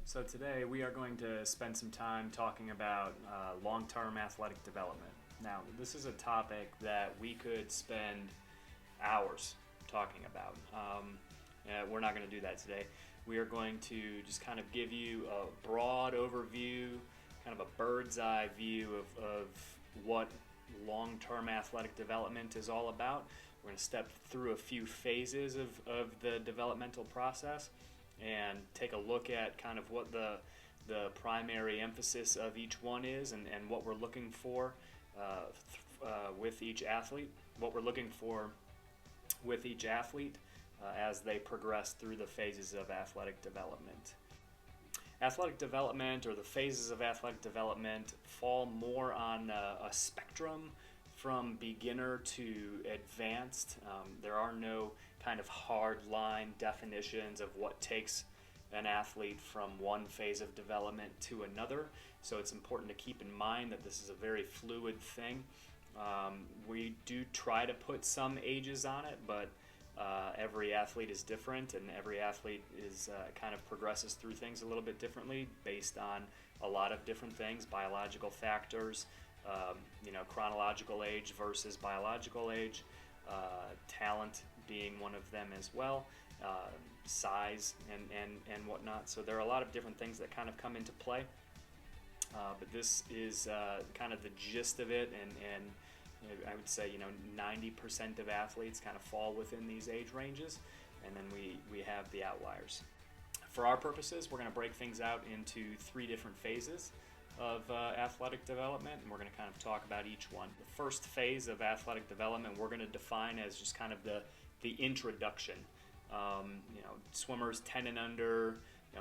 So today we are going to spend some time talking about long-term athletic development. Now, this is a topic that we could spend hours talking about. We're not going to do that today. We are going to just kind of give you a broad overview, kind of a bird's eye view of what long-term athletic development is all about. We're going to step through a few phases of the developmental process and take a look at kind of what the primary emphasis of each one is and what we're looking for with each athlete, as they progress through the phases of athletic development. Athletic development, or the phases of athletic development, fall more on a spectrum from beginner to advanced. There are no kind of hard line definitions of what takes an athlete from one phase of development to another. So it's important to keep in mind that this is a very fluid thing. We do try to put some ages on it, but every athlete is different, and every athlete is kind of progresses through things a little bit differently based on a lot of different things, biological factors, chronological age versus biological age, talent being one of them as well, size and whatnot. So there are a lot of different things that kind of come into play, but this is kind of the gist of it, and I would say 90% of athletes kind of fall within these age ranges, and then we have the outliers. For our purposes, we're going to break things out into 3 different phases of athletic development, and we're going to kind of talk about each one. The first phase of athletic development we're going to define as just kind of the introduction. Swimmers 10 and under,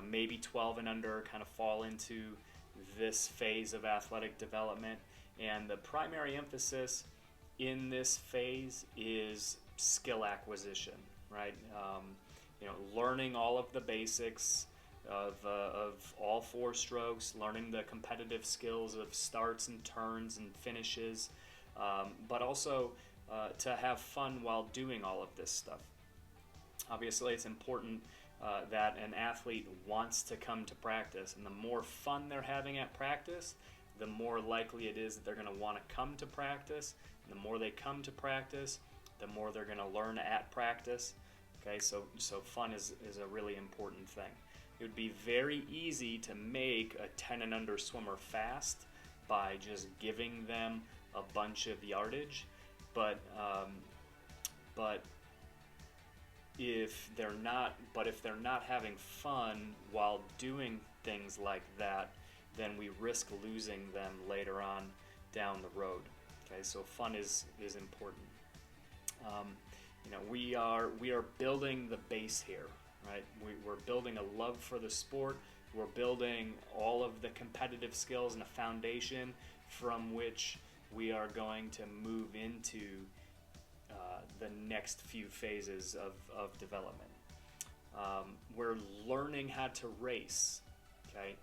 maybe 12 and under kind of fall into this phase of athletic development, and the primary emphasis in this phase is skill acquisition, right? Learning all of the basics of all 4 strokes, learning the competitive skills of starts and turns and finishes, but also to have fun while doing all of this stuff. Obviously, it's important that an athlete wants to come to practice, and the more fun they're having at practice, the more likely it is that they're going to want to come to practice. And the more they come to practice, the more they're going to learn at practice. Okay, so fun is a really important thing. It would be very easy to make a 10 and under swimmer fast by just giving them a bunch of yardage, but if they're not having fun while doing things like that, then we risk losing them later on down the road. Okay, so fun is important. We are building the base here, right? We're building a love for the sport. We're building all of the competitive skills and a foundation from which we are going to move into the next few phases of development. We're learning how to race, okay,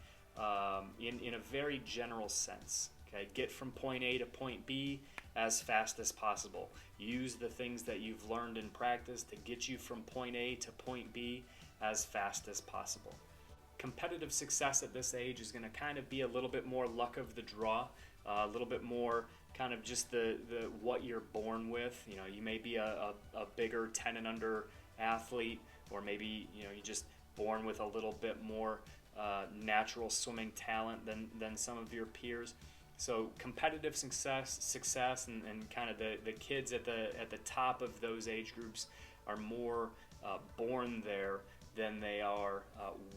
in a very general sense. Okay, get from point A to point B as fast as possible. Use the things that you've learned in practice to get you from point A to point B as fast as possible. Competitive success at this age is going to kind of be a little bit more luck of the draw, a little bit more kind of just the what you're born with. You may be a bigger 10 and under athlete, or maybe you're just born with a little bit more natural swimming talent than some of your peers. So competitive success and kind of the kids at the top of those age groups are more born there than they are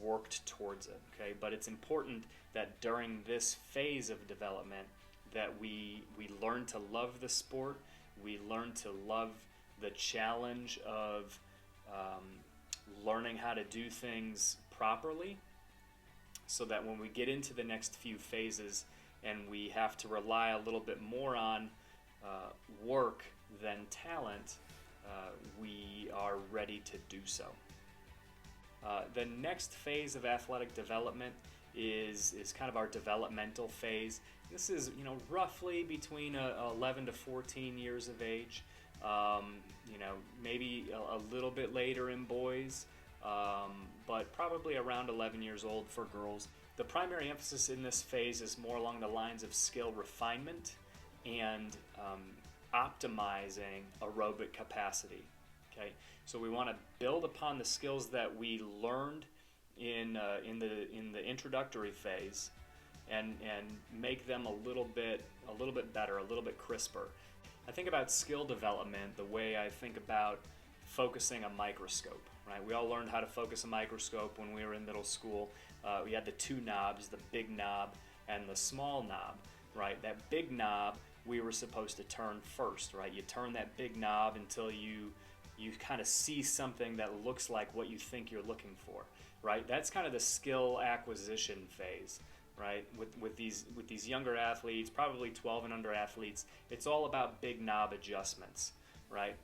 worked towards it. Okay, but it's important that during this phase of development that we learn to love the sport, we learn to love the challenge of learning how to do things properly, so that when we get into the next few phases and we have to rely a little bit more on work than talent, we are ready to do so. The next phase of athletic development is kind of our developmental phase. This is roughly between 11 to 14 years of age. Maybe a little bit later in boys, but probably around 11 years old for girls. The primary emphasis in this phase is more along the lines of skill refinement and optimizing aerobic capacity. Okay, so we want to build upon the skills that we learned in the introductory phase, and make them a little bit better, a little bit crisper. I think about skill development the way I think about focusing a microscope. Right? We all learned how to focus a microscope when we were in middle school. We had the two knobs, the big knob and the small knob. Right? That big knob we were supposed to turn first. Right? You turn that big knob until you kind of see something that looks like what you think you're looking for. Right? That's kind of the skill acquisition phase. Right? With these younger athletes, probably 12 and under athletes, it's all about big knob adjustments. Right?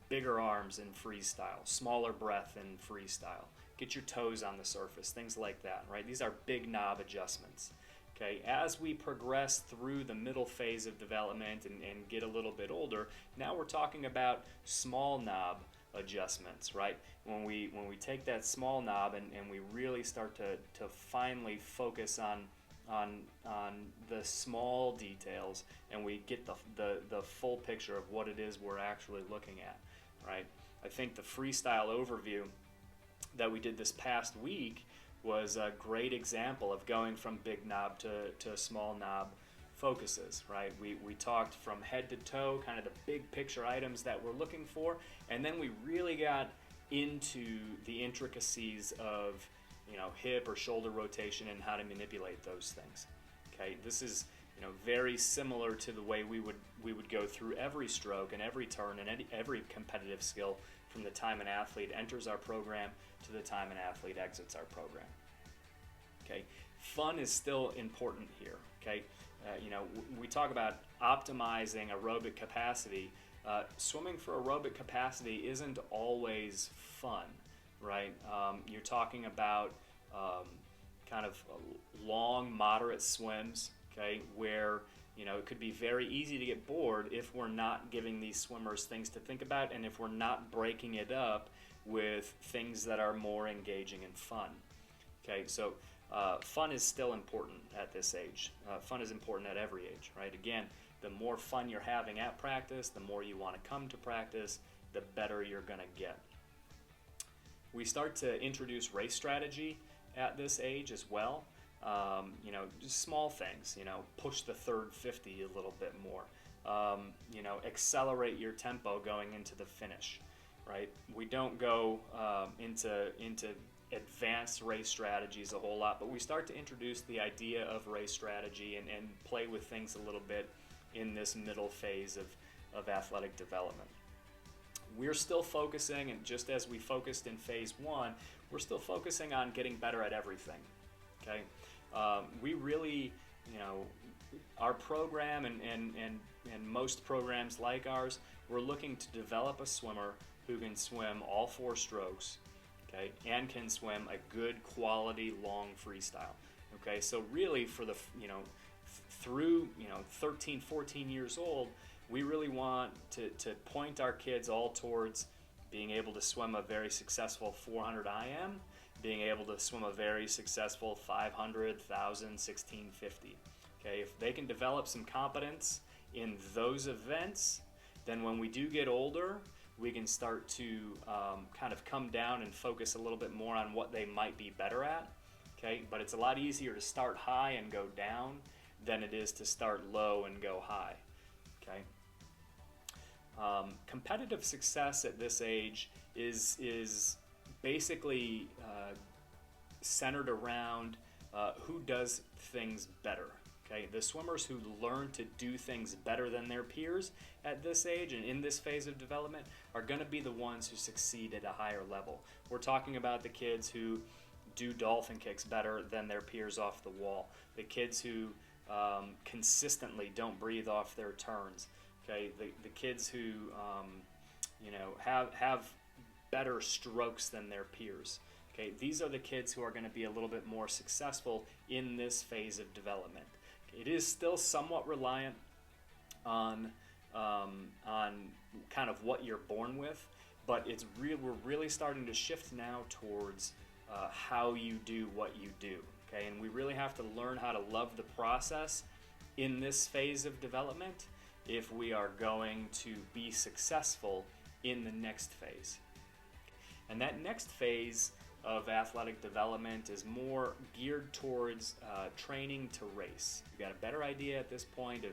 Bigger arms in freestyle, smaller breath in freestyle. Get your toes on the surface, things like that, right? These are big knob adjustments. Okay, as we progress through the middle phase of development and get a little bit older, now we're talking about small knob adjustments, right? When we take that small knob and we really start to finally focus on the small details, and we get the full picture of what it is we're actually looking at. Right? I think the freestyle overview that we did this past week was a great example of going from big knob to small knob focuses. Right? We talked from head to toe, kind of the big picture items that we're looking for, and then we really got into the intricacies of hip or shoulder rotation and how to manipulate those things. Okay, this is very similar to the way we would go through every stroke and every turn and every competitive skill from the time an athlete enters our program to the time an athlete exits our program. Okay, fun is still important here. Okay, we talk about optimizing aerobic capacity. Swimming for aerobic capacity isn't always fun, right? You're talking about kind of long, moderate swims. Okay, where it could be very easy to get bored if we're not giving these swimmers things to think about, and if we're not breaking it up with things that are more engaging and fun. Okay, so fun is still important at this age. Fun is important at every age, right? Again, the more fun you're having at practice, the more you want to come to practice, the better you're going to get. We start to introduce race strategy at this age as well. Just small things, push the third 50 a little bit more, accelerate your tempo going into the finish, right? We don't go into advanced race strategies a whole lot, but we start to introduce the idea of race strategy and play with things a little bit in this middle phase of athletic development. We're still focusing, and just as we focused in phase one, we're still focusing on getting better at everything. Okay, we really, our program and most programs like ours, we're looking to develop a swimmer who can swim all four strokes, okay, and can swim a good quality long freestyle. Okay, so really for the through 13, 14 years old, we really want to point our kids all towards being able to swim a very successful 400 IM, being able to swim a very successful 500, 1,000, 1650. Okay, if they can develop some competence in those events, then when we do get older, we can start to kind of come down and focus a little bit more on what they might be better at. Okay, but it's a lot easier to start high and go down than it is to start low and go high. Okay. Competitive success at this age is basically centered around who does things better. Okay, the swimmers who learn to do things better than their peers at this age and in this phase of development are going to be the ones who succeed at a higher level. We're talking about the kids who do dolphin kicks better than their peers off the wall, the kids who consistently don't breathe off their turns. Okay, the kids who have better strokes than their peers. Okay, these are the kids who are going to be a little bit more successful in this phase of development. It is still somewhat reliant on kind of what you're born with, but we're really starting to shift now towards how you do what you do. Okay, and we really have to learn how to love the process in this phase of development if we are going to be successful in the next phase. And that next phase of athletic development is more geared towards training to race. You've got a better idea at this point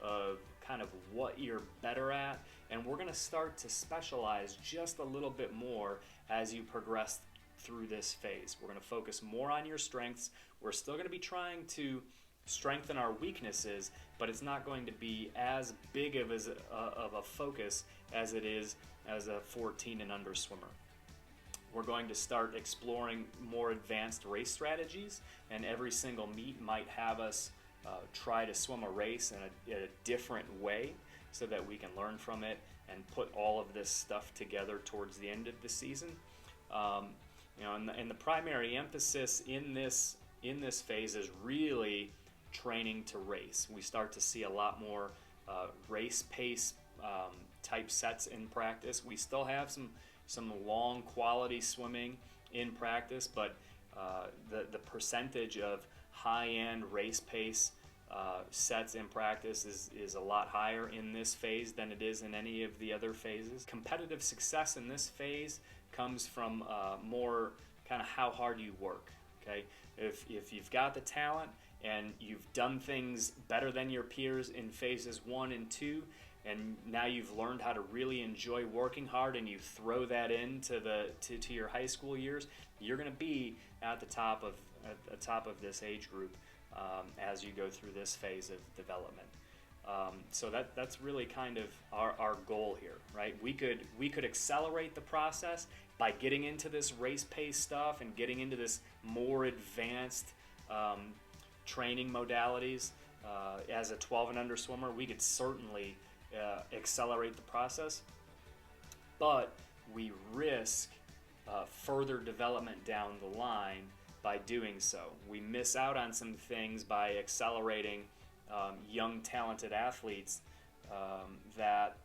of kind of what you're better at, and we're going to start to specialize just a little bit more as you progress through this phase. We're going to focus more on your strengths. We're still going to be trying to strengthen our weaknesses, but it's not going to be as big of a focus as it is as a 14 and under swimmer. We're going to start exploring more advanced race strategies, and every single meet might have us try to swim a race in a different way so that we can learn from it and put all of this stuff together towards the end of the season. And the primary emphasis in this phase is really training to race. We start to see a lot more race pace type sets in practice. We still have some long quality swimming in practice, but the percentage of high-end race pace sets in practice is a lot higher in this phase than it is in any of the other phases. Competitive success in this phase comes from more kind of how hard you work. Okay, if you've got the talent and you've done things better than your peers in phases 1 and 2, and now you've learned how to really enjoy working hard, and you throw that into to your high school years, you're going to be at the top of this age group as you go through this phase of development. So that's really kind of our goal here, right? We could accelerate the process by getting into this race pace stuff and getting into this more advanced training modalities. As a 12 and under swimmer, we could certainly accelerate the process, but we risk further development down the line by doing so. We miss out on some things by accelerating young, talented athletes that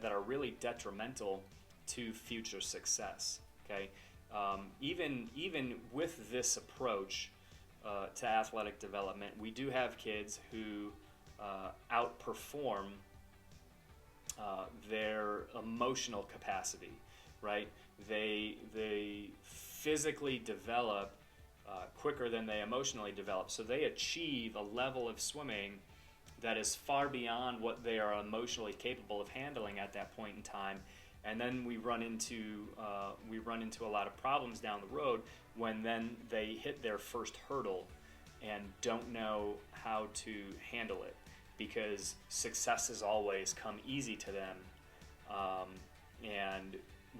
are really detrimental to future success. Okay, even with this approach to athletic development, we do have kids who outperform their emotional capacity. Right? They physically develop quicker than they emotionally develop, so they achieve a level of swimming that is far beyond what they are emotionally capable of handling at that point in time. And then we run into a lot of problems down the road when then they hit their first hurdle and don't know how to handle it, because success has always come easy to them, and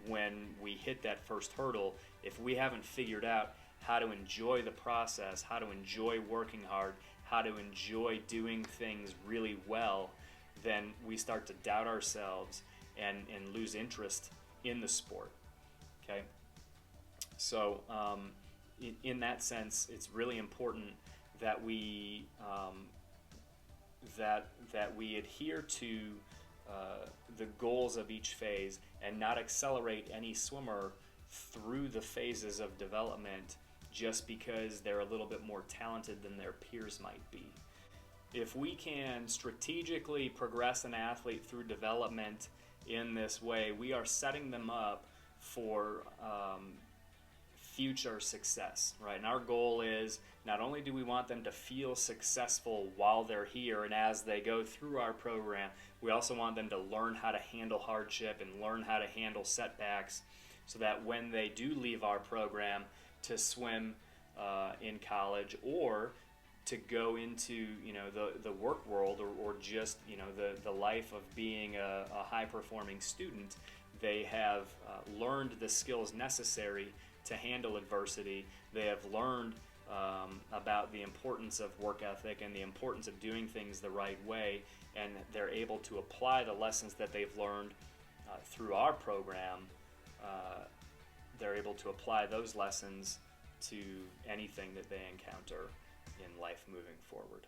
when we hit that first hurdle, if we haven't figured out how to enjoy the process, how to enjoy working hard, how to enjoy doing things really well, then we start to doubt ourselves and lose interest in the sport. Okay, so in that sense, it's really important that we that we adhere to the goals of each phase and not accelerate any swimmer through the phases of development just because they're a little bit more talented than their peers might be. If we can strategically progress an athlete through development in this way, we are setting them up for future success, right? And our goal is not only do we want them to feel successful while they're here and as they go through our program, we also want them to learn how to handle hardship and learn how to handle setbacks, so that when they do leave our program to swim in college or to go into the work world or just the life of being a high performing student, they have learned the skills necessary to handle adversity. They have learned about the importance of work ethic and the importance of doing things the right way, and they're able to apply the lessons that they've learned through our program. They're able to apply those lessons to anything that they encounter in life moving forward.